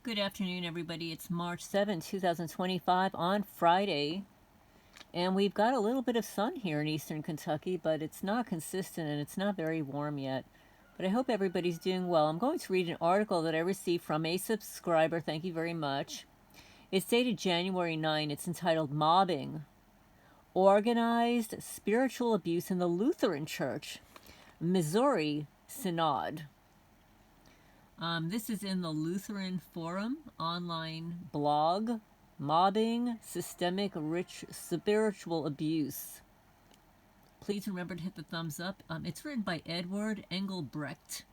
Good afternoon, everybody. It's March 7, 2025 on Friday. And we've got a little bit of sun here in eastern Kentucky, but it's not consistent and it's not very warm yet. But I hope everybody's doing well. I'm going to read an article that I received from a subscriber. Thank you very much. It's dated January 9. It's entitled Mobbing, Organized Spiritual Abuse in the Lutheran Church, Missouri Synod. This is in the Lutheran Forum online blog, Mobbing, Systemic Rich Spiritual Abuse. Please remember to hit the thumbs up. It's written by Edward Engelbrecht.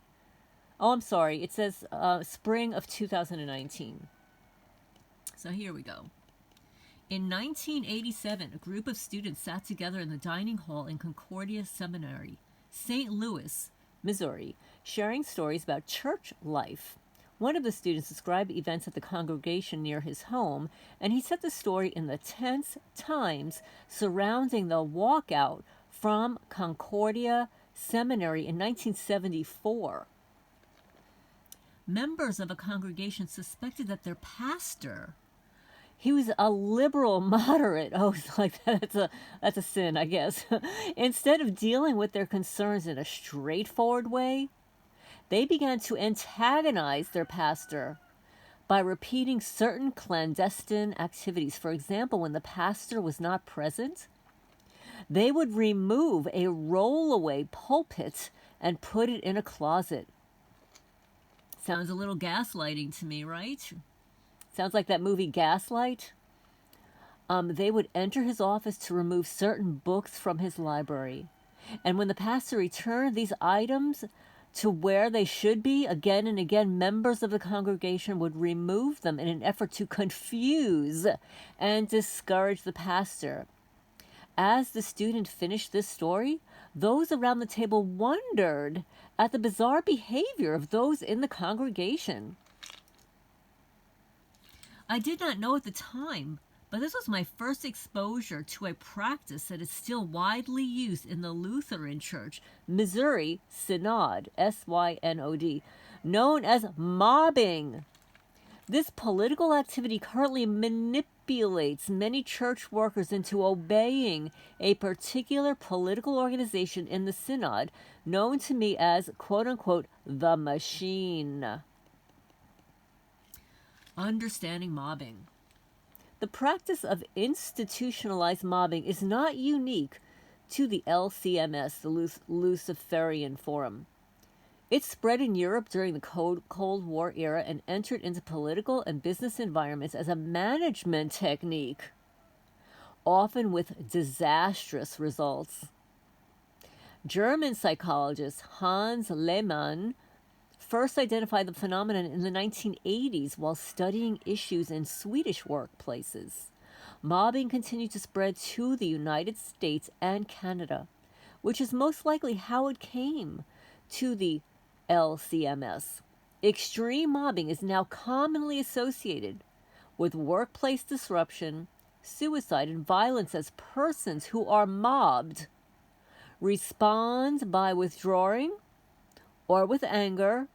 Oh, I'm sorry. It says spring of 2019. So here we go. In 1987, a group of students sat together in the dining hall in Concordia Seminary, St. Louis, Missouri, sharing stories about church life. One of the students described events at the congregation near his home, and he set the story in the tense times surrounding the walkout from Concordia Seminary in 1974. Members of a congregation suspected that their pastor, he was a liberal moderate. Oh, it's like that's a sin, I guess. Instead of dealing with their concerns in a straightforward way, they began to antagonize their pastor by repeating certain clandestine activities. For example, when the pastor was not present, they would remove a rollaway pulpit and put it in a closet. Sounds a little gaslighting to me, right? Sounds like that movie Gaslight. They would enter his office to remove certain books from his library. And when the pastor returned these items to where they should be, again and again, members of the congregation would remove them in an effort to confuse and discourage the pastor. As the student finished this story, those around the table wondered at the bizarre behavior of those in the congregation. I did not know at the time, but this was my first exposure to a practice that is still widely used in the Lutheran Church, Missouri Synod, S-Y-N-O-D, known as mobbing. This political activity currently manipulates many church workers into obeying a particular political organization in the Synod, known to me as, quote-unquote, the machine. Understanding mobbing. The practice of institutionalized mobbing is not unique to the LCMS, the Luciferian Forum. It spread in Europe during the Cold War era and entered into political and business environments as a management technique, often with disastrous results. German psychologist Hans Lehmann first identified the phenomenon in the 1980s while studying issues in Swedish workplaces. Mobbing continued to spread to the United States and Canada, which is most likely how it came to the LCMS. Extreme mobbing is now commonly associated with workplace disruption, suicide, and violence as persons who are mobbed respond by withdrawing or with anger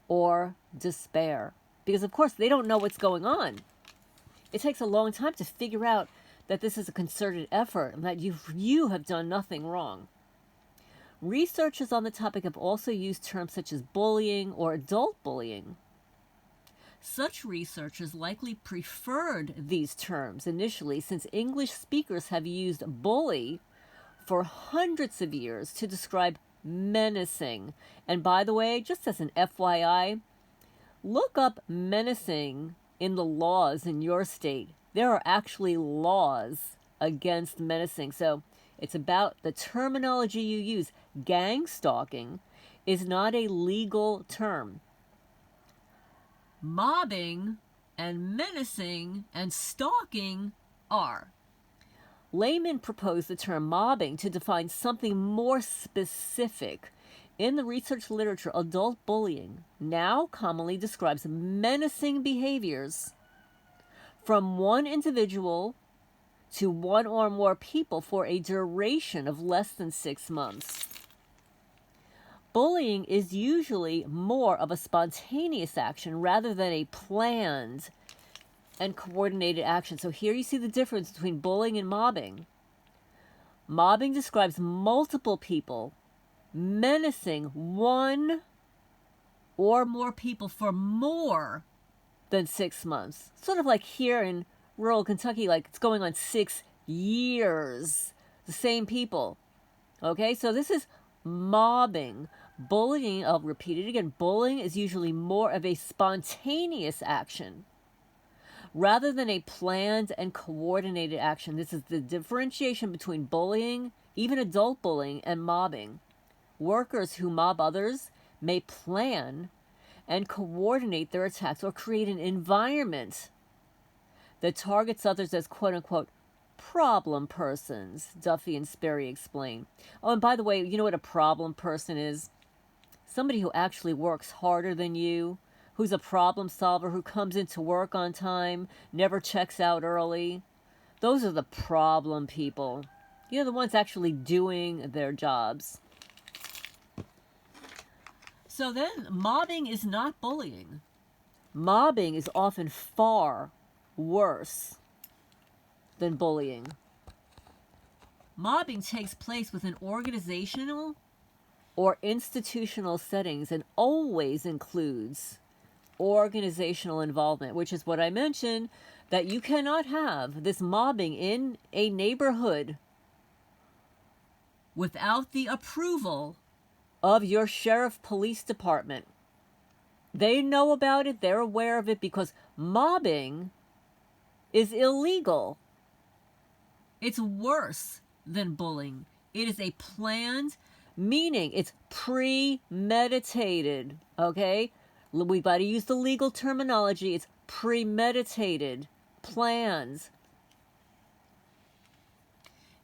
or despair. Because, of course, they don't know what's going on. It takes a long time to figure out that this is a concerted effort and that you have done nothing wrong. Researchers on the topic have also used terms such as bullying or adult bullying. Such researchers likely preferred these terms initially, since English speakers have used bully for hundreds of years to describe menacing. And by the way, just as an FYI, look up menacing in the laws in your state. There are actually laws against menacing. So it's about the terminology you use. Gang stalking is not a legal term. Mobbing and menacing and stalking are. Lehman proposed the term mobbing to define something more specific. In the research literature, adult bullying now commonly describes menacing behaviors from one individual to one or more people for a duration of less than 6 months. Bullying is usually more of a spontaneous action rather than a planned and coordinated action. So here you see the difference between bullying and mobbing. Mobbing describes multiple people menacing one or more people for more than 6 months. Sort of like here in rural Kentucky, like it's going on 6 years. The same people. Okay, so this is mobbing. Bullying, I'll repeat it again, bullying is usually more of a spontaneous action rather than a planned and coordinated action. This is the differentiation between bullying, even adult bullying, and mobbing. Workers who mob others may plan and coordinate their attacks or create an environment that targets others as quote-unquote problem persons, Duffy and Sperry explain. Oh, and by the way, you know what a problem person is? Somebody who actually works harder than you, who's a problem solver, who comes into work on time, never checks out early. Those are the problem people. You know, the ones actually doing their jobs. So then, mobbing is not bullying. Mobbing is often far worse than bullying. Mobbing takes place within organizational or institutional settings and always includes organizational involvement, which is what I mentioned, that you cannot have this mobbing in a neighborhood without the approval of your sheriff police department. They know about it, they're aware of it, because mobbing is illegal. It's worse than bullying. It is a planned, meaning it's premeditated, okay? We've got to use the legal terminology. It's premeditated, plans.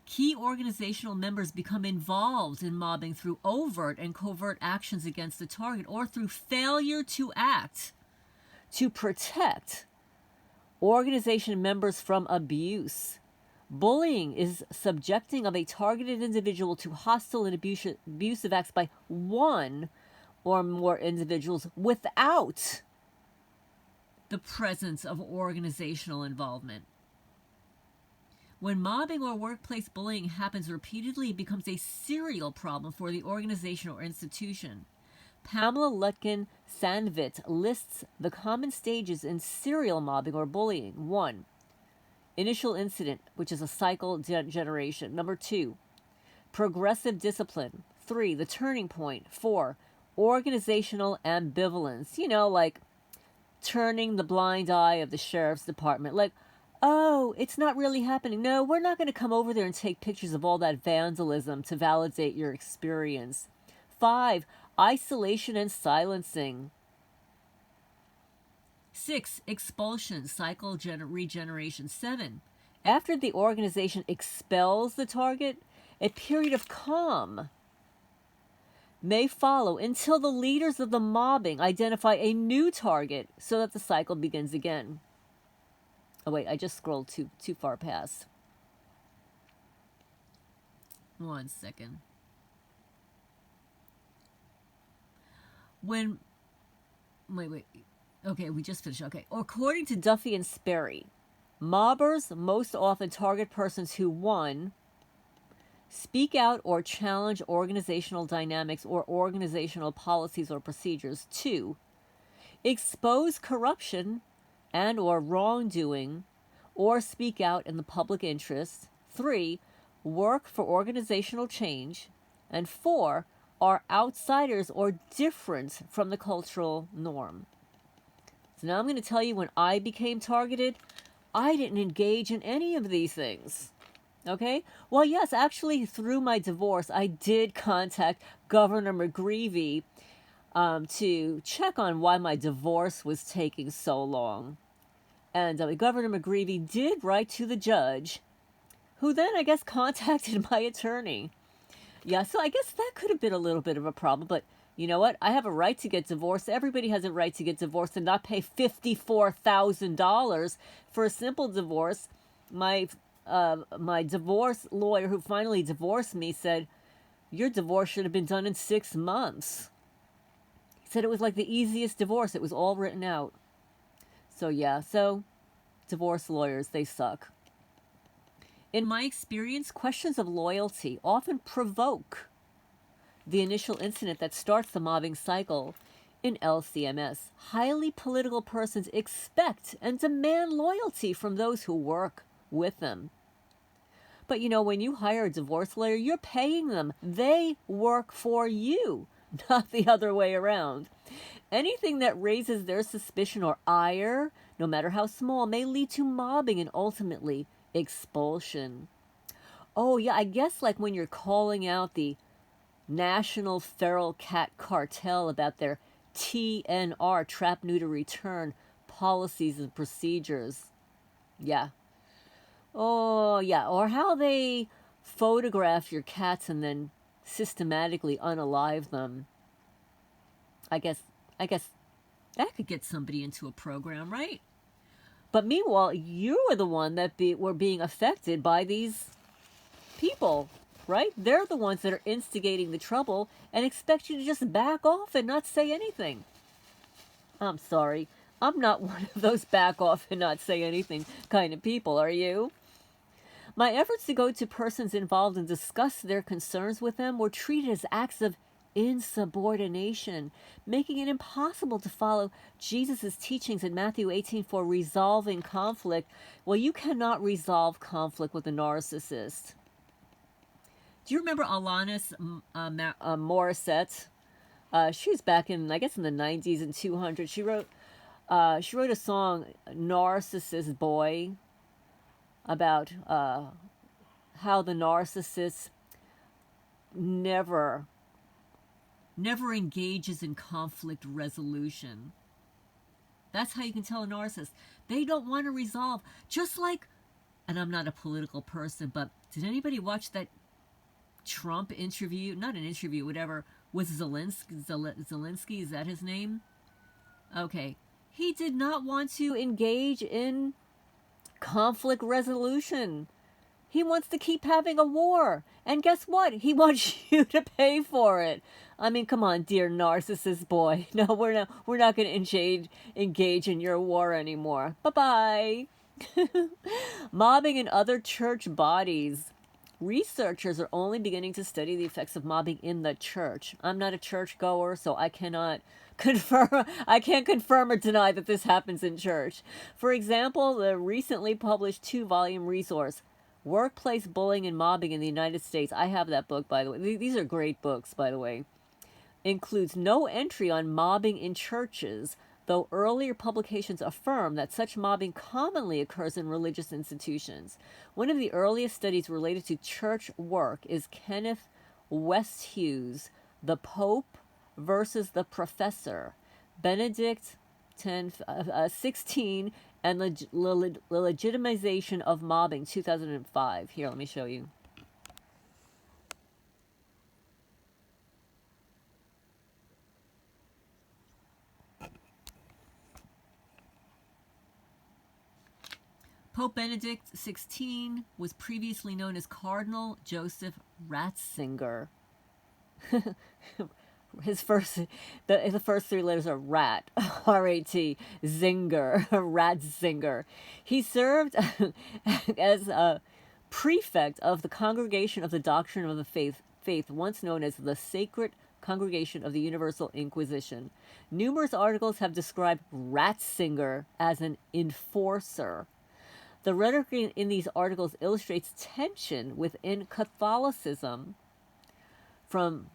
Key organizational members become involved in mobbing through overt and covert actions against the target or through failure to act to protect organization members from abuse. Bullying is subjecting of a targeted individual to hostile and abusive acts by one or more individuals without the presence of organizational involvement. When mobbing or workplace bullying happens repeatedly, it becomes a serial problem for the organization or institution. Pamela Lutkin-Sandvit lists the common stages in serial mobbing or bullying. 1. Initial incident, which is a cycle generation. Number 2, progressive discipline. 3, the turning point. 4, organizational ambivalence. You know, like turning the blind eye of the sheriff's department. Like, oh, it's not really happening. No, we're not going to come over there and take pictures of all that vandalism to validate your experience. 5, isolation and silencing. 6, expulsion, cycle regeneration. 7, after the organization expels the target, a period of calm may follow until the leaders of the mobbing identify a new target so that the cycle begins again. Oh wait, I just scrolled too far past. 1 second. Wait. Okay, we just finished. Okay. According to Duffy and Sperry, mobbers most often target persons who, 1, speak out or challenge organizational dynamics or organizational policies or procedures. 2, expose corruption and or wrongdoing or speak out in the public interest. 3, work for organizational change. And 4, are outsiders or different from the cultural norm. So now I'm going to tell you when I became targeted, I didn't engage in any of these things. Okay? Well, yes, actually, through my divorce, I did contact Governor McGreevey to check on why my divorce was taking so long. And Governor McGreevey did write to the judge, who then, I guess, contacted my attorney. Yeah, so I guess that could have been a little bit of a problem, but you know what? I have a right to get divorced. Everybody has a right to get divorced and not pay $54,000 for a simple divorce. My divorce lawyer who finally divorced me said, your divorce should have been done in 6 months. He said it was like the easiest divorce. It was all written out. So yeah, so divorce lawyers, they suck. In my experience, questions of loyalty often provoke the initial incident that starts the mobbing cycle in LCMS. Highly political persons expect and demand loyalty from those who work with them. But you know, when you hire a divorce lawyer, you're paying them. They work for you, not the other way around. Anything that raises their suspicion or ire, no matter how small, may lead to mobbing and ultimately expulsion. Oh yeah, I guess like when you're calling out the National Feral Cat Cartel about their TNR, trap, neuter, return policies and procedures. Yeah. Oh yeah, or how they photograph your cats and then systematically unalive them. I guess that could get somebody into a program, right? But meanwhile, you were the one that were being affected by these people, right? They're the ones that are instigating the trouble and expect you to just back off and not say anything. I'm sorry. I'm not one of those back off and not say anything kind of people, are you? My efforts to go to persons involved and discuss their concerns with them were treated as acts of insubordination, making it impossible to follow Jesus' teachings in Matthew 18 for resolving conflict. Well, you cannot resolve conflict with a narcissist. Do you remember Alanis Morissette? She was back in, I guess, in the 90s and 200. She wrote a song, "Narcissist Boy," about how the narcissist never engages in conflict resolution. That's how you can tell a narcissist. They don't want to resolve. Just like, and I'm not a political person, but did anybody watch that Trump interview? Not an interview, whatever, with Zelensky? Zelensky, is that his name? Okay. He did not want to engage in conflict resolution. He wants to keep having a war. And guess what? He wants you to pay for it. I mean, come on, dear narcissist boy. No, we're not going to engage in your war anymore. Bye-bye. Mobbing in other church bodies. Researchers are only beginning to study the effects of mobbing in the church. I'm not a churchgoer, so I can't confirm or deny that this happens in church. For example, the recently published 2-volume resource, Workplace Bullying and Mobbing in the United States. I have that book, by the way. These are great books, by the way. Includes no entry on mobbing in churches, though earlier publications affirm that such mobbing commonly occurs in religious institutions. One of the earliest studies related to church work is Kenneth Westhew's The Pope versus the Professor, Benedict XVI, and the Legitimization of Mobbing, 2005. Here, let me show you. Pope Benedict XVI was previously known as Cardinal Joseph Ratzinger. The first 3 letters are rat, R-A-T, Zinger, Ratzinger. He served as a prefect of the Congregation of the Doctrine of the Faith, once known as the Sacred Congregation of the Universal Inquisition. Numerous articles have described Ratzinger as an enforcer. The rhetoric in these articles illustrates tension within Catholicism from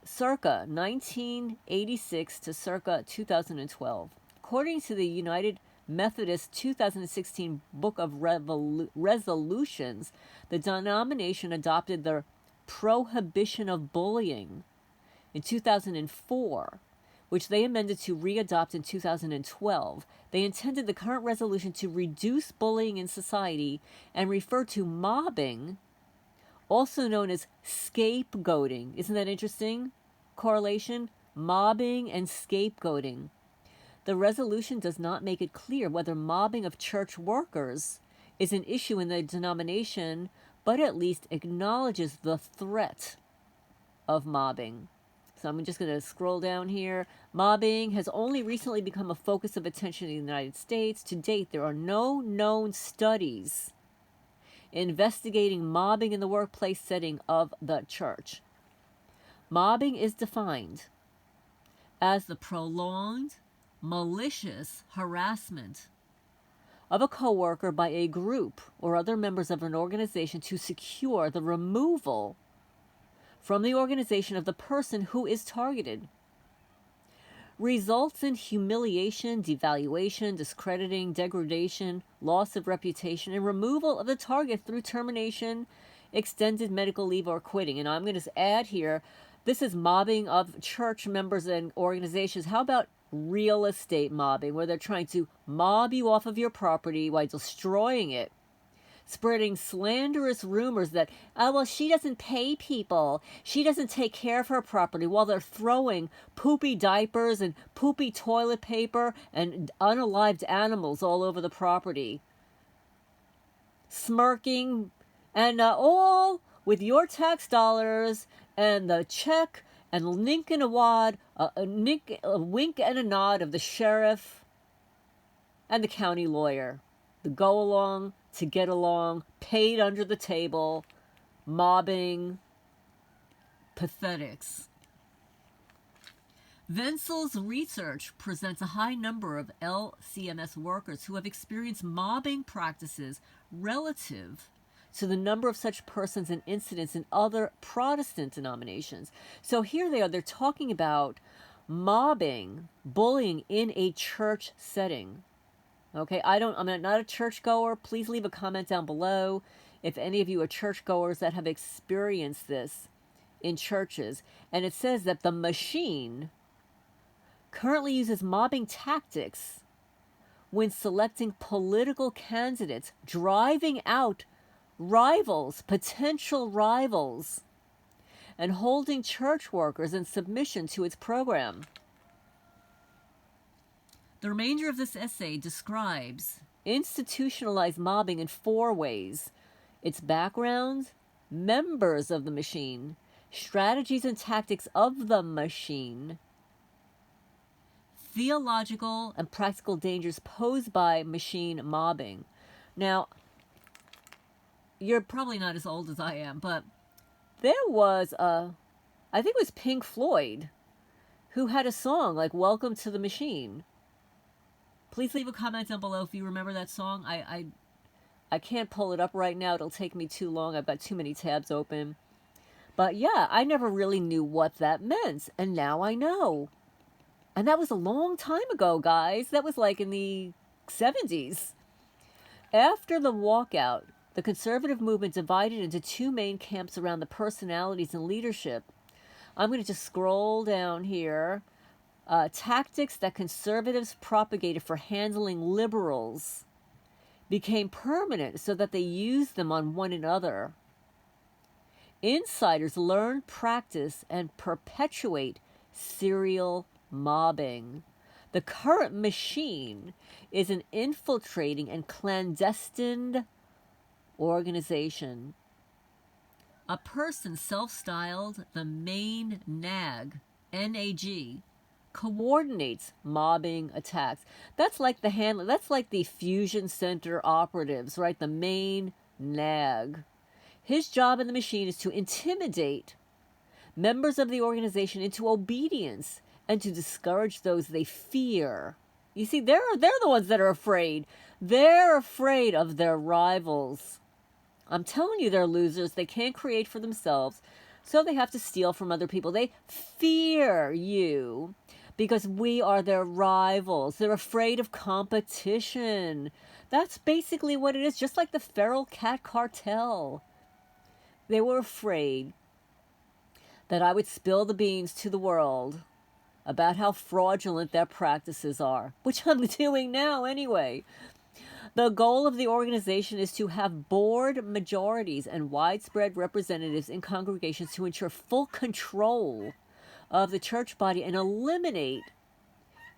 circa 1986 to circa 2012. According to the United Methodist 2016 Book of Resolutions, the denomination adopted the Prohibition of Bullying in 2004, which they amended to re-adopt in 2012. They intended the current resolution to reduce bullying in society and refer to mobbing, also known as scapegoating. Isn't that interesting? Correlation? Mobbing and scapegoating. The resolution does not make it clear whether mobbing of church workers is an issue in the denomination, but at least acknowledges the threat of mobbing. So I'm just going to scroll down here. Mobbing has only recently become a focus of attention in the United States. To date, there are no known studies investigating mobbing in the workplace setting of the church. Mobbing is defined as the prolonged, malicious harassment of a coworker by a group or other members of an organization to secure the removal from the organization of the person who is targeted. Results in humiliation, devaluation, discrediting, degradation, loss of reputation, and removal of the target through termination, extended medical leave, or quitting. And I'm going to add here, this is mobbing of church members and organizations. How about real estate mobbing, where they're trying to mob you off of your property while destroying it? Spreading slanderous rumors that, oh, well, she doesn't pay people. She doesn't take care of her property, while they're throwing poopy diapers and poopy toilet paper and unalived animals all over the property. Smirking, and all with your tax dollars and the check and a wink and a nod of the sheriff and the county lawyer. The go along to get along, paid under the table, mobbing, pathetics. Wenzel's research presents a high number of LCMS workers who have experienced mobbing practices relative to the number of such persons and incidents in other Protestant denominations. So here they are, they're talking about mobbing, bullying in a church setting. Okay, I'm not a churchgoer. Please leave a comment down below if any of you are churchgoers that have experienced this in churches. And it says that the machine currently uses mobbing tactics when selecting political candidates, driving out rivals, potential rivals, and holding church workers in submission to its program. The remainder of this essay describes institutionalized mobbing in 4 ways: its background, members of the machine, strategies and tactics of the machine, theological and practical dangers posed by machine mobbing. Now, you're probably not as old as I am, but there was I think it was Pink Floyd, who had a song like Welcome to the Machine. Please leave a comment down below if you remember that song. I can't pull it up right now. It'll take me too long. I've got too many tabs open. But yeah, I never really knew what that meant. And now I know. And that was a long time ago, guys. That was like in the 70s. After the walkout, the conservative movement divided into 2 main camps around the personalities and leadership. I'm going to just scroll down here. Tactics that conservatives propagated for handling liberals became permanent so that they used them on one another. Insiders learn, practice, and perpetuate serial mobbing. The current machine is an infiltrating and clandestine organization. A person self-styled the main nag, NAG, coordinates mobbing attacks. That's like the fusion center operatives, right? The main nag. His job in the machine is to intimidate members of the organization into obedience and to discourage those they fear. You see, they're the ones that are afraid. They're afraid of their rivals. I'm telling you, they're losers. They can't create for themselves, so they have to steal from other people. They fear you because we are their rivals. They're afraid of competition. That's basically what it is, just like the feral cat cartel. They were afraid that I would spill the beans to the world about how fraudulent their practices are, which I'm doing now anyway. The goal of the organization is to have board majorities and widespread representatives in congregations to ensure full control of the church body and eliminate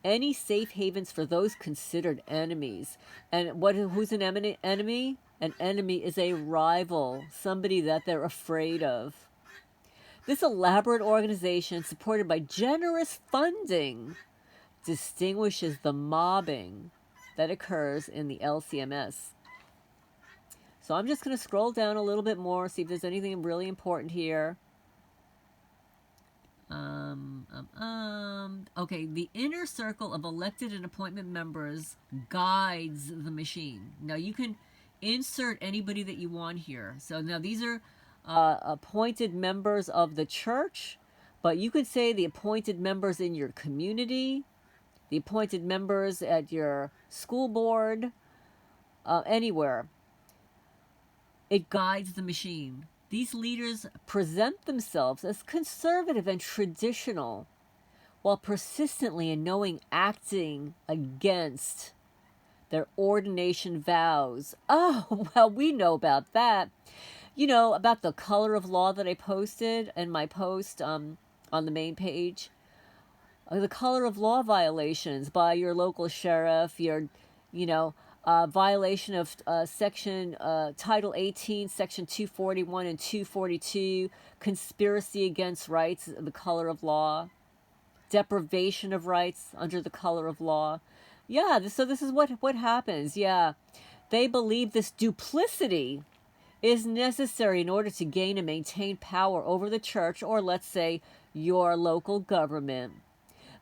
any safe havens for those considered enemies. And who's an enemy? An enemy is a rival, somebody that they're afraid of. This elaborate organization, supported by generous funding, distinguishes the mobbing that occurs in the LCMS. So I'm just going to scroll down a little bit more, see if there's anything really important here. Okay, the inner circle of elected and appointment members guides the machine. Now you can insert anybody that you want here. So now these are appointed members of the church, but you could say the appointed members in your community, the appointed members at your school board, anywhere. It guides the machine. These leaders present themselves as conservative and traditional, while persistently and knowing acting against their ordination vows. Oh, well, we know about that. You know, about the color of law that I posted in my post on the main page. The color of law violations by your local sheriff, your, violation of section Title 18, Section 241 and 242, conspiracy against rights, the color of law, deprivation of rights under the color of law. Yeah, so this is what happens. Yeah, they believe this duplicity is necessary in order to gain and maintain power over the church, or let's say your local government.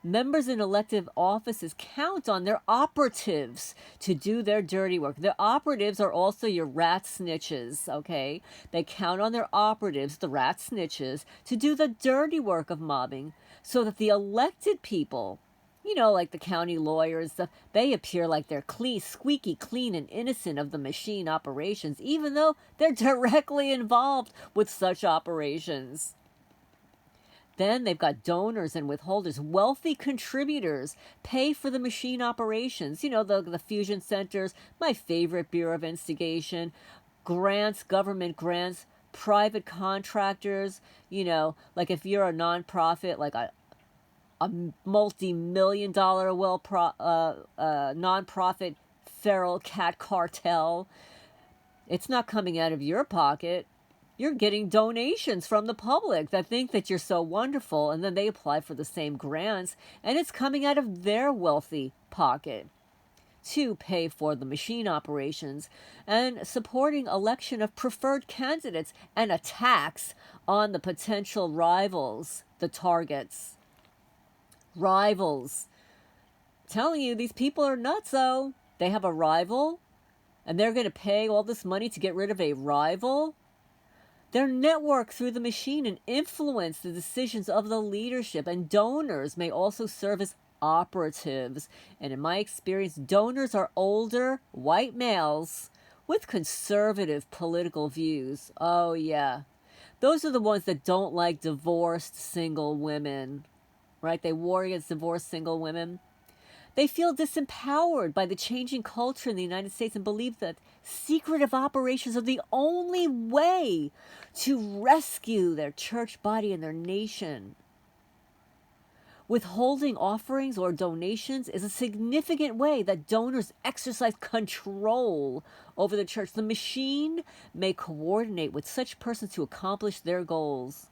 Members in elective offices count on their operatives to do their dirty work. The operatives are also your rat snitches, okay? They count on their operatives, the rat snitches, to do the dirty work of mobbing so that the elected people, like the county lawyers, they appear like they're clean, squeaky clean and innocent of the machine operations, even though they're directly involved with such operations. Then they've got donors and withholders. Wealthy contributors pay for the machine operations. The fusion centers, my favorite Bureau of Instigation, grants, government grants, private contractors, like if you're a nonprofit, like a multi-million-dollar nonprofit feral cat cartel, it's not coming out of your pocket. You're getting donations from the public that think that you're so wonderful, and then they apply for the same grants, and it's coming out of their wealthy pocket to pay for the machine operations and supporting election of preferred candidates and attacks on the potential rivals, the targets. Rivals. I'm telling you, these people are nutso. They have a rival, and they're going to pay all this money to get rid of a rival. Their network through the machine and influence the decisions of the leadership, and donors may also serve as operatives. And in my experience, donors are older white males with conservative political views. Oh yeah, those are the ones that don't like divorced single women, right? They war against divorced single women. They feel disempowered by the changing culture in the United States and believe that secretive operations are the only way to rescue their church body and their nation. Withholding offerings or donations is a significant way that donors exercise control over the church. The machine may coordinate with such persons to accomplish their goals.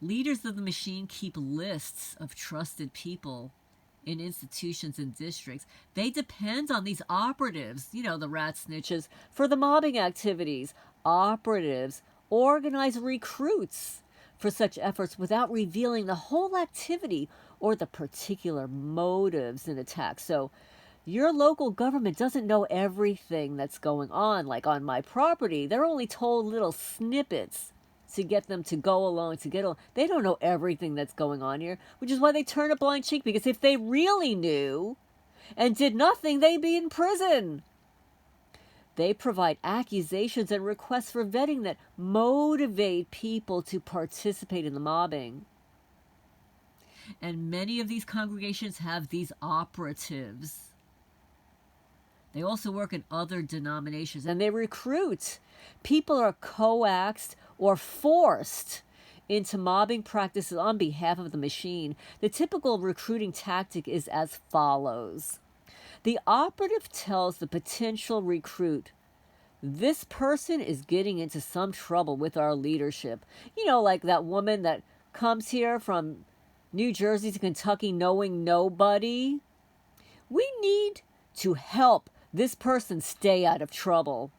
Leaders of the machine keep lists of trusted people in institutions and districts. They depend on these operatives, the rat snitches, for the mobbing activities. Operatives organize recruits for such efforts without revealing the whole activity or the particular motives in attacks. So your local government doesn't know everything that's going on. Like on my property, they're only told little snippets to get them to go along, they don't know everything that's going on here, which is why they turn a blind cheek, because if they really knew and did nothing, they'd be in prison. They provide accusations and requests for vetting that motivate people to participate in the mobbing. And many of these congregations have these operatives. They also work in other denominations, and they recruit. People are coaxed or forced into mobbing practices on behalf of the machine. The typical recruiting tactic is as follows. The operative tells the potential recruit, this person is getting into some trouble with our leadership. You know, like that woman that comes here from New Jersey to Kentucky knowing nobody. We need to help this person stay out of trouble.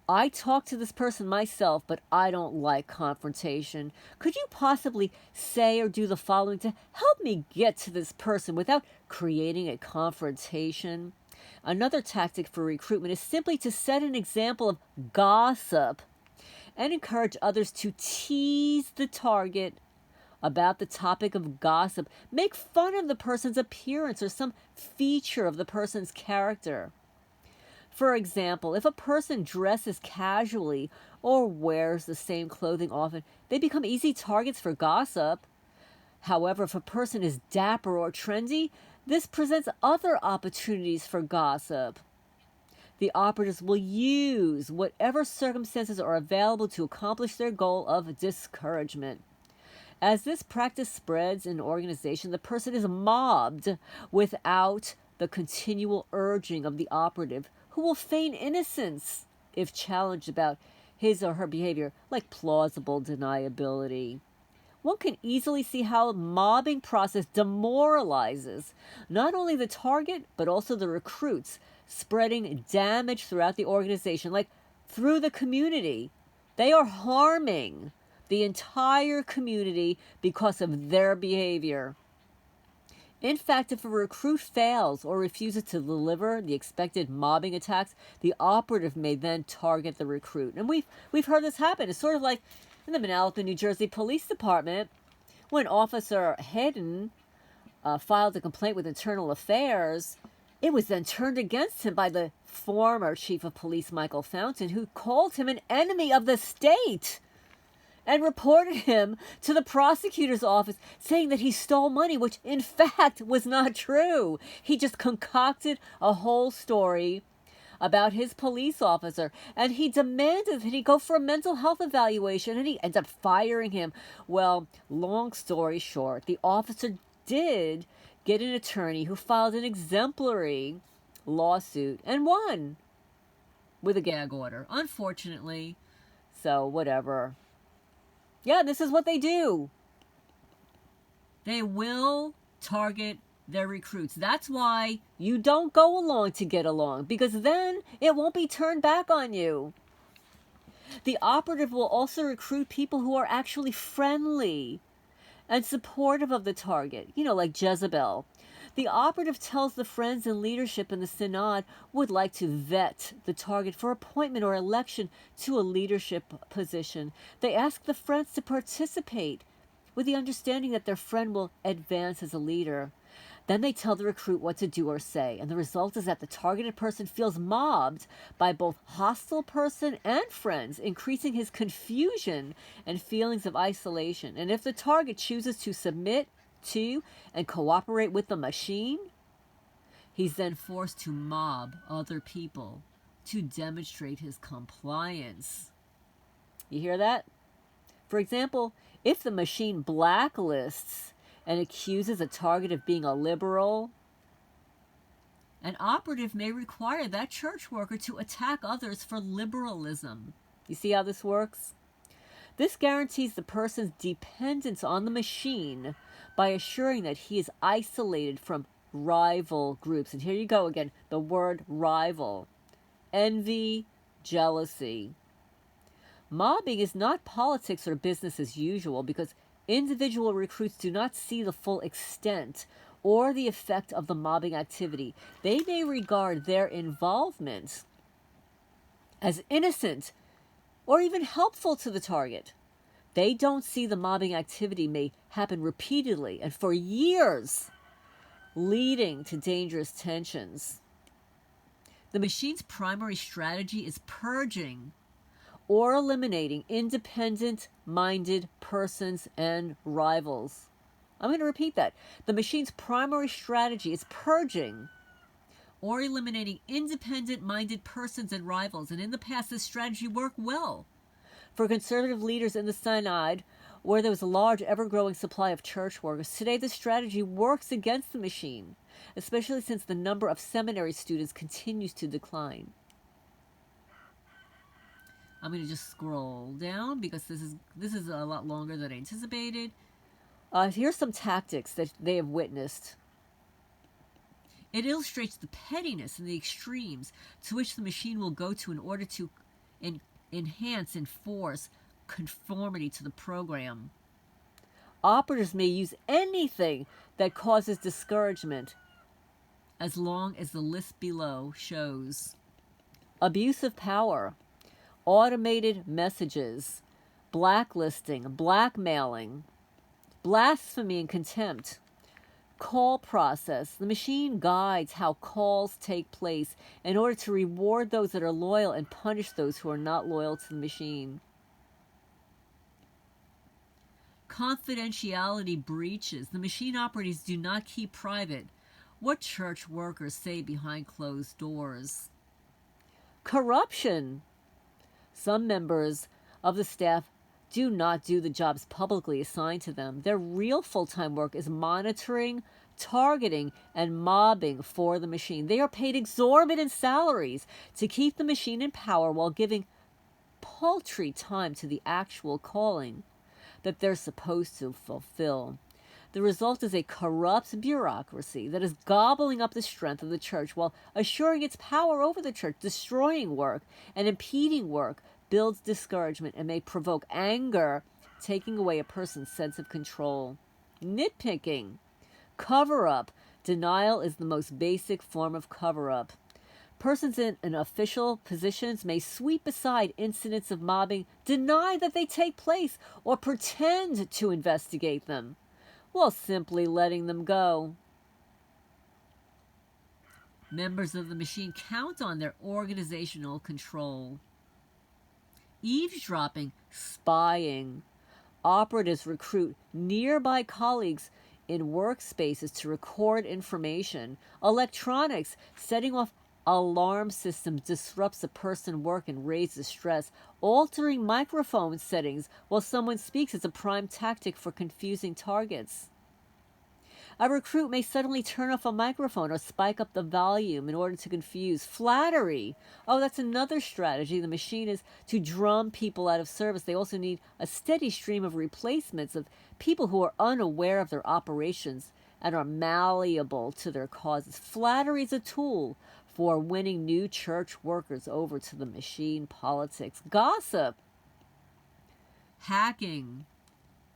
I talked to this person myself, but I don't like confrontation. Could you possibly say or do the following to help me get to this person without creating a confrontation? Another tactic for recruitment is simply to set an example of gossip and encourage others to tease the target about the topic of gossip. Make fun of the person's appearance or some feature of the person's character. For example, if a person dresses casually or wears the same clothing often, they become easy targets for gossip. However, if a person is dapper or trendy, this presents other opportunities for gossip. The operatives will use whatever circumstances are available to accomplish their goal of discouragement. As this practice spreads in an organization, the person is mobbed without the continual urging of the operative, who will feign innocence if challenged about his or her behavior, like plausible deniability. One can easily see how the mobbing process demoralizes not only the target, but also the recruits, spreading damage throughout the organization, like through the community. They are harming the entire community because of their behavior. In fact, if a recruit fails or refuses to deliver the expected mobbing attacks, the operative may then target the recruit. And we've heard this happen. It's sort of like in the Manalapan, New Jersey Police Department, when Officer Hedden filed a complaint with Internal Affairs, it was then turned against him by the former Chief of Police, Michael Fountain, who called him an enemy of the state and reported him to the prosecutor's office, saying that he stole money, which in fact was not true. He just concocted a whole story about his police officer, and he demanded that he go for a mental health evaluation, and he ends up firing him. Well, long story short, the officer did get an attorney who filed an exemplary lawsuit and won with a gag order, unfortunately. So whatever. Yeah, this is what they do. They will target their recruits. That's why you don't go along to get along, because then it won't be turned back on you. The operative will also recruit people who are actually friendly and supportive of the target, you know, like Jezebel. The operative tells the friends and leadership in the Synod would like to vet the target for appointment or election to a leadership position. They ask the friends to participate with the understanding that their friend will advance as a leader. Then they tell the recruit what to do or say, and the result is that the targeted person feels mobbed by both hostile person and friends, increasing his confusion and feelings of isolation. And if the target chooses to submit to and cooperate with the machine, he's then forced to mob other people to demonstrate his compliance. You hear that? For example, if the machine blacklists and accuses a target of being a liberal, an operative may require that church worker to attack others for liberalism. You see how this works? This guarantees the person's dependence on the machine by assuring that he is isolated from rival groups. And here you go again, the word rival. Envy, jealousy. Mobbing is not politics or business as usual, because individual recruits do not see the full extent or the effect of the mobbing activity. They may regard their involvement as innocent or even helpful to the target. They don't see the mobbing activity may happen repeatedly and for years, leading to dangerous tensions. The machine's primary strategy is purging or eliminating independent-minded persons and rivals. I'm going to repeat that. The machine's primary strategy is purging or eliminating independent-minded persons and rivals. And in the past, this strategy worked well. For conservative leaders in the Synod, where there was a large, ever-growing supply of church workers. Today, this strategy works against the machine, especially since the number of seminary students continues to decline. I'm going to just scroll down because this is a lot longer than I anticipated. Here's some tactics that they have witnessed. It illustrates the pettiness and the extremes to which the machine will go to in order to enhance and force conformity to the program. Operatives may use anything that causes discouragement, as long as the list below shows. Abuse of power, automated messages, blacklisting, blackmailing, blasphemy and contempt. Call process. The machine guides how calls take place in order to reward those that are loyal and punish those who are not loyal to the machine. Confidentiality breaches. The machine operatives do not keep private what church workers say behind closed doors. Corruption. Some members of the staff do not do the jobs publicly assigned to them. Their real full-time work is monitoring, targeting, and mobbing for the machine. They are paid exorbitant salaries to keep the machine in power while giving paltry time to the actual calling that they're supposed to fulfill. The result is a corrupt bureaucracy that is gobbling up the strength of the church while assuring its power over the church. Destroying work and impeding work builds discouragement and may provoke anger, taking away a person's sense of control. Nitpicking. Cover-up. Denial is the most basic form of cover-up. Persons in official positions may sweep aside incidents of mobbing, deny that they take place, or pretend to investigate them, while simply letting them go. Members of the machine count on their organizational control. Eavesdropping, spying. Operatives recruit nearby colleagues in workspaces to record information. Electronics, setting off alarm systems disrupts a person's work and raises stress. Altering microphone settings while someone speaks is a prime tactic for confusing targets. A recruit may suddenly turn off a microphone or spike up the volume in order to confuse. Flattery. Oh, that's another strategy. The machine is to drum people out of service. They also need a steady stream of replacements of people who are unaware of their operations and are malleable to their causes. Flattery is a tool for winning new church workers over to the machine politics. Gossip. Hacking.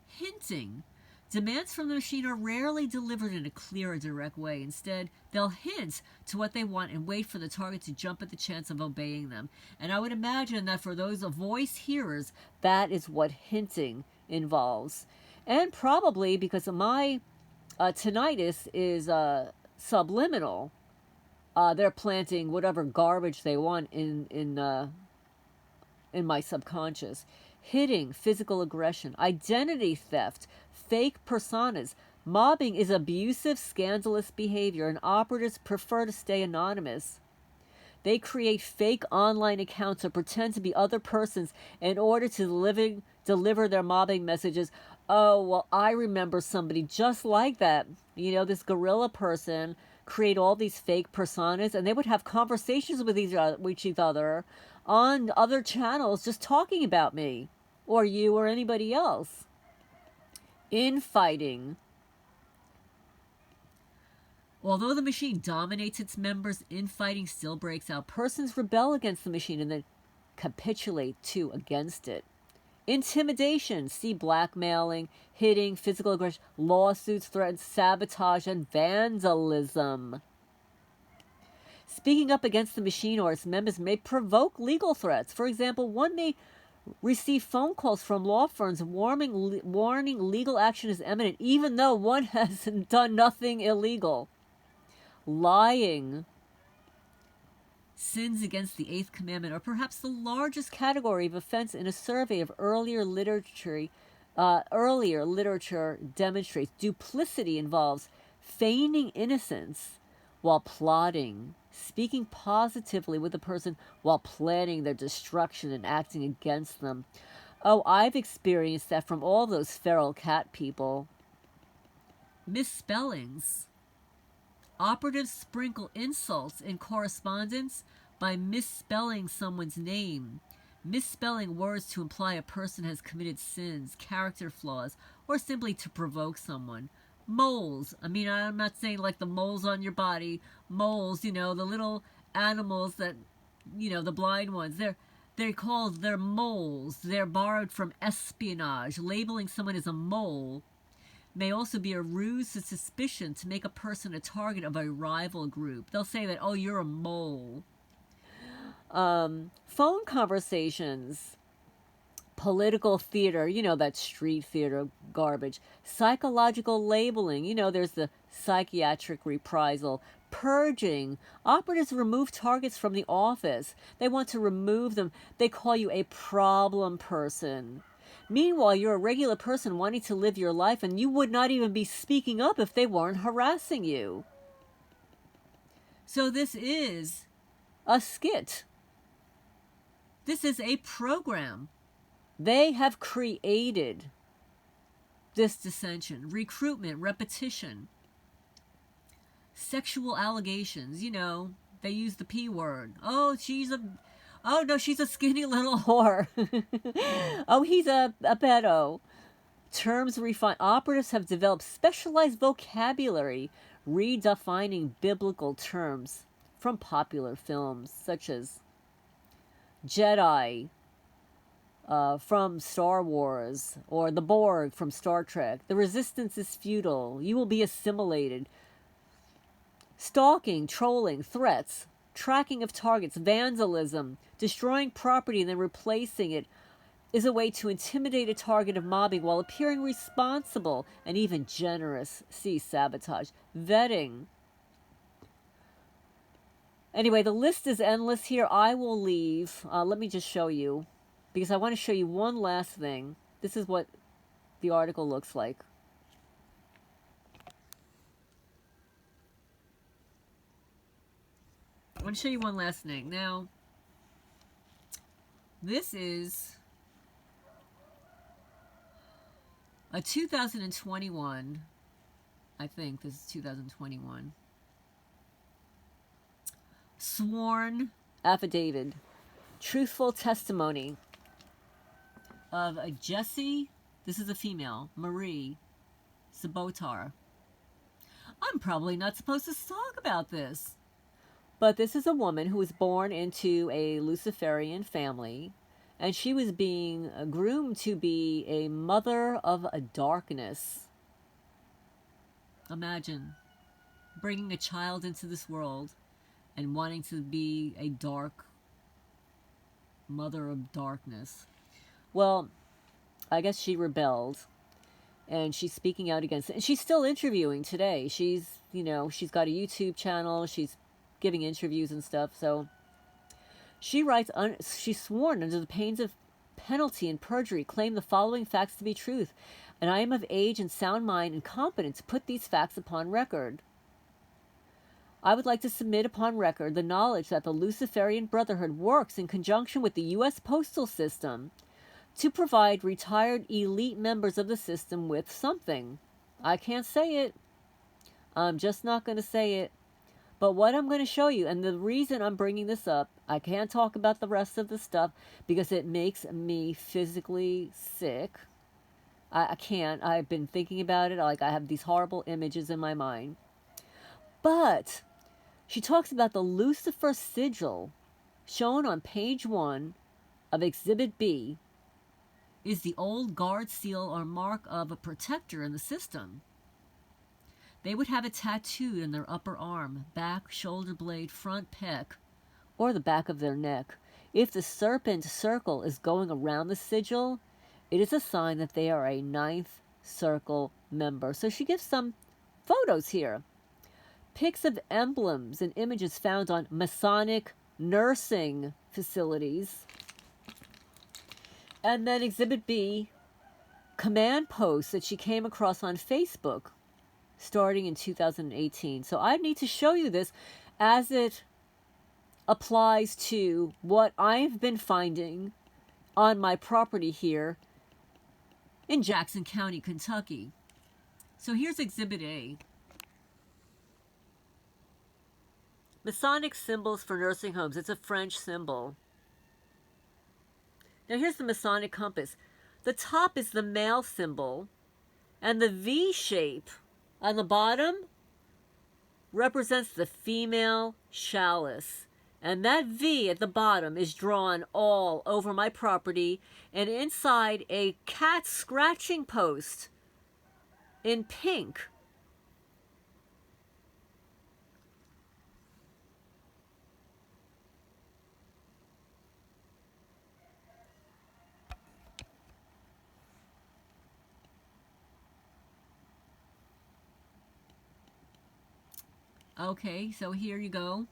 Hinting. Demands from the machine are rarely delivered in a clear or direct way. Instead, they'll hint to what they want and wait for the target to jump at the chance of obeying them. And I would imagine that for those voice hearers, that is what hinting involves. And probably because my tinnitus is subliminal, they're planting whatever garbage they want in my subconscious. Hitting, physical aggression, identity theft, fake personas. Mobbing is abusive, scandalous behavior, and operatives prefer to stay anonymous. They create fake online accounts or pretend to be other persons in order to deliver their mobbing messages. Oh, well, I remember somebody just like that. You know, this guerrilla person create all these fake personas, and they would have conversations with each other on other channels just talking about me or you or anybody else. Infighting. Although the machine dominates its members, infighting still breaks out. Persons rebel against the machine and then capitulate too against it. Intimidation. See blackmailing, hitting, physical aggression, lawsuits, threats, sabotage, and vandalism. Speaking up against the machine or its members may provoke legal threats. For example, one may receive phone calls from law firms warning legal action is imminent, even though one has done nothing illegal. Lying. Sins against the Eighth Commandment are perhaps the largest category of offense in a survey of earlier literature demonstrates. Duplicity involves feigning innocence while plotting, speaking positively with a person while planning their destruction and acting against them. Oh, I've experienced that from all those feral cat people. Misspellings. Operatives sprinkle insults in correspondence by misspelling someone's name, misspelling words to imply a person has committed sins, character flaws, or simply to provoke someone. Moles. I mean, I'm not saying like the moles on your body. Moles, the little animals that, the blind ones. They're moles. They're borrowed from espionage. Labeling someone as a mole may also be a ruse of suspicion to make a person a target of a rival group. They'll say that, oh, you're a mole. Phone conversations, political theater, that street theater garbage, psychological labeling, there's the psychiatric reprisal, purging. Operatives remove targets from the office. They want to remove them. They call you a problem person. Meanwhile, you're a regular person wanting to live your life, and you would not even be speaking up if they weren't harassing you. So this is a skit. This is a program. They have created this dissension, recruitment, repetition, sexual allegations. They use the P word. Oh, no, she's a skinny little whore. Oh, he's a pedo. Terms refined. Operatives have developed specialized vocabulary, redefining biblical terms from popular films, such as Jedi from Star Wars, or the Borg from Star Trek. The resistance is futile. You will be assimilated. Stalking, trolling, threats, tracking of targets, vandalism, destroying property and then replacing it is a way to intimidate a target of mobbing while appearing responsible and even generous. See sabotage. Vetting. Anyway, the list is endless here. I will leave. Let me just show you, because I want to show you one last thing. This is what the article looks like. I want to show you one last thing. Now, this is a 2021, I think this is 2021, sworn affidavit, truthful testimony of a Jessie, this is a female, Marie Czebotar. I'm probably not supposed to talk about this, but this is a woman who was born into a Luciferian family, and she was being groomed to be a mother of a darkness. Imagine bringing a child into this world and wanting to be a dark mother of darkness. Well, I guess she rebelled, and she's speaking out against it. And she's still interviewing today. She's got a YouTube channel. She's giving interviews and stuff. So she writes, she's sworn under the pains of penalty and perjury, claim the following facts to be truth, and I am of age and sound mind and competent to put these facts upon record. I would like to submit upon record the knowledge that the Luciferian Brotherhood works in conjunction with the U.S. postal system to provide retired elite members of the system with something. I can't say it. I'm just not going to say it. But what I'm going to show you, and the reason I'm bringing this up, I can't talk about the rest of the stuff because it makes me physically sick. I can't. I've been thinking about it. I have these horrible images in my mind. But she talks about the Lucifer sigil shown on page 1 of Exhibit B is the old guard seal or mark of a protector in the system. They would have it tattooed in their upper arm, back, shoulder blade, front pec, or the back of their neck. If the serpent circle is going around the sigil, it is a sign that they are a 9th circle member. So she gives some photos here. Pics of emblems and images found on Masonic nursing facilities. And then Exhibit B, command posts that she came across on Facebook starting in 2018. So I need to show you this as it applies to what I've been finding on my property here in Jackson County, Kentucky. So here's Exhibit A. Masonic symbols for nursing homes. It's a French symbol. Now here's the Masonic compass. The top is the male symbol, and the V shape on the bottom represents the female chalice. And that V at the bottom is drawn all over my property, and inside a cat scratching post in pink. Okay, so here you go.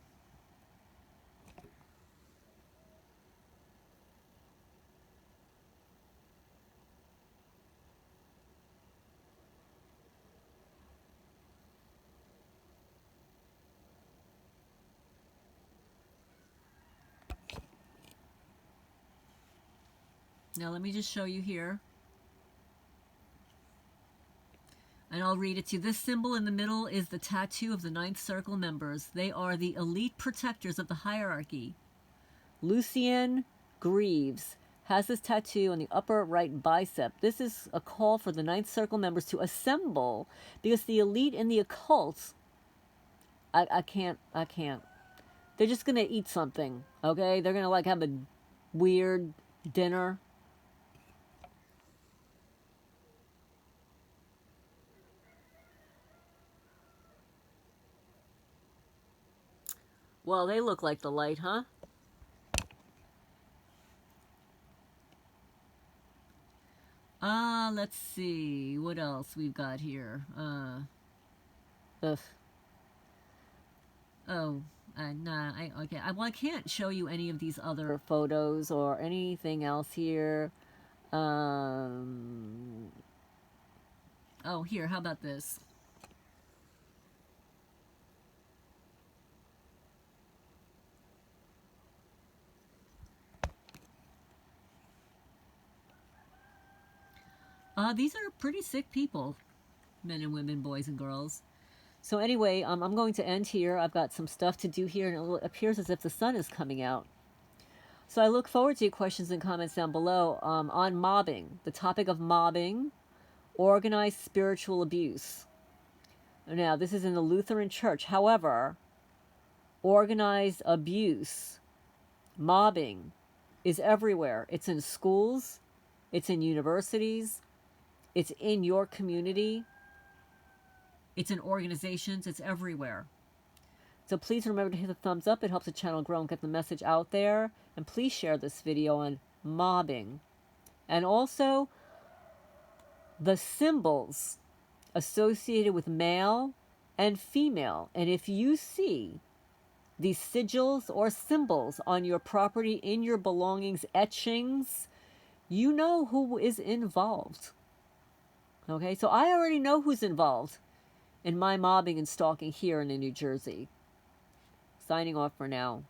Now let me just show you here. And I'll read it to you. This symbol in the middle is the tattoo of the Ninth Circle members. They are the elite protectors of the hierarchy. Lucien Greaves has this tattoo on the upper right bicep. This is a call for the Ninth Circle members to assemble, because the elite in the occult, I can't. They're just going to eat something, okay? They're going to like have a weird dinner. Well, they look like the light, huh? Let's see. What else we've got here? Ugh. Oh, nah, okay. Well, I can't show you any of these other photos or anything else here. Oh, here, how about this? These are pretty sick people, men and women, boys and girls. So anyway, I'm going to end here. I've got some stuff to do here, and it appears as if the sun is coming out. So I look forward to your questions and comments down below on mobbing, the topic of mobbing, organized spiritual abuse. Now, this is in the Lutheran Church. However, organized abuse, mobbing, is everywhere. It's in schools, it's in universities, it's in your community, it's in organizations, it's everywhere. So please remember to hit the thumbs up. It helps the channel grow and get the message out there. And please share this video on mobbing. And also the symbols associated with male and female. And if you see these sigils or symbols on your property, in your belongings, etchings, you know who is involved. Okay, so I already know who's involved in my mobbing and stalking here in New Jersey. Signing off for now.